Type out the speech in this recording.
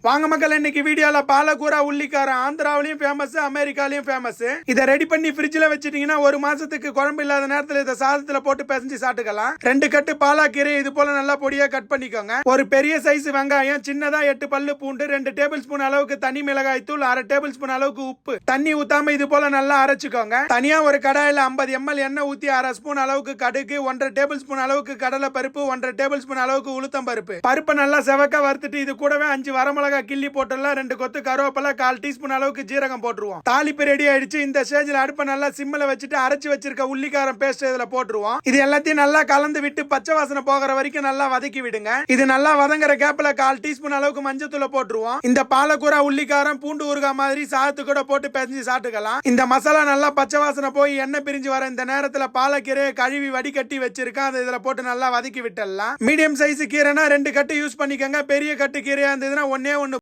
வாங்க மக்கள், இன்னைக்கு வீடியோல பாலக்கூரா உள்ளிக்காரம் ஆந்திராவிலையும் ஃபேமஸ், அமெரிக்காலையும் ஃபேமஸ். இதை ரெடி பண்ணி ஃப்ரிட்ஜ்ல வச்சிட்டீங்கன்னா ஒரு மாசத்துக்கு குழம்பு இல்லாத நேரத்துல இதை சாதத்துல போட்டு பிசைஞ்சு சாப்பிட்டுக்கலாம். 2 கட்டு பாலாக்கீரை இது போல நல்லா பொடியா கட் பண்ணிக்கோங்க. ஒரு பெரிய சைஸ் வெங்காயம், சின்னதா 8 பல்லு பூண்டு, 2 டேபிள் ஸ்பூன் அளவுக்கு தனி மிளகாய் தூள், 1/2 டேபிள் ஸ்பூன் அளவுக்கு உப்பு, தண்ணி ஊத்தாம இது போல நல்லா அரைச்சுக்கோங்க. தனியா ஒரு கடாயில 50 ml எண்ணெய் ஊத்தி 1/2 ஸ்பூன் அளவுக்கு கடுகு, 1/2 டேபிள் ஸ்பூன் அளவுக்கு கடலை பருப்பு, 1/2 டேபிள் ஸ்பூன் அளவுக்கு உளுத்தம் பருப்பு, பருப்பை நல்லா செவக்க வறுத்துட்டு இது கூடவே 5 வரமிளகாய் கிள்ளி போட்டுடலாம். 2 கொத்து கருவேப்பிலை, 1/4 டீஸ்பூன் அளவுக்கு ஜீரகம் போட்டுருவோம். தாளிப்பு ரெடி ஆயிடுச்சு. இந்த ஸ்டேஜ்ல அடுப்பை நல்லா சிம்ல வச்சுட்டு அரைச்சு வச்சிருக்க உள்ளிக்காரம் பேஸ்ட் இதுல போட்டுருவோம். இது எல்லாத்தையும் நல்லா கலந்து விட்டு பச்சை வாசனை போகிற வரைக்கும் நல்லா வதக்கி விடுங்க. இது நல்லா வதங்குற கேப்ல 1/4 டீஸ்பூன் அளவுக்கு மஞ்சத்தூளை போட்டுருவோம். இந்த பாலக்கூரா உள்ளிக்காரம் பூண்டு ஊறுகாய் மாதிரி சாத்து கூட போட்டு பிசைஞ்சு சாப்பிட்டுக்கலாம். இந்த மசாலா நல்லா பச்சை வாசனை போய் எண்ணெய் பிரிஞ்சு வர இந்த நேரத்துல பாலக்கீரையை கழுவி வடிகட்டி வச்சிருக்கேன். அதை இதுல போட்டு நல்லா வதக்கி விட்டுடலாம். மீடியம் சைஸ் கீரைனா 2 கட்டு யூஸ் பண்ணிக்கோங்க. பெரிய கட்டு கீரையா இருந்ததுன்னா ஒன்னே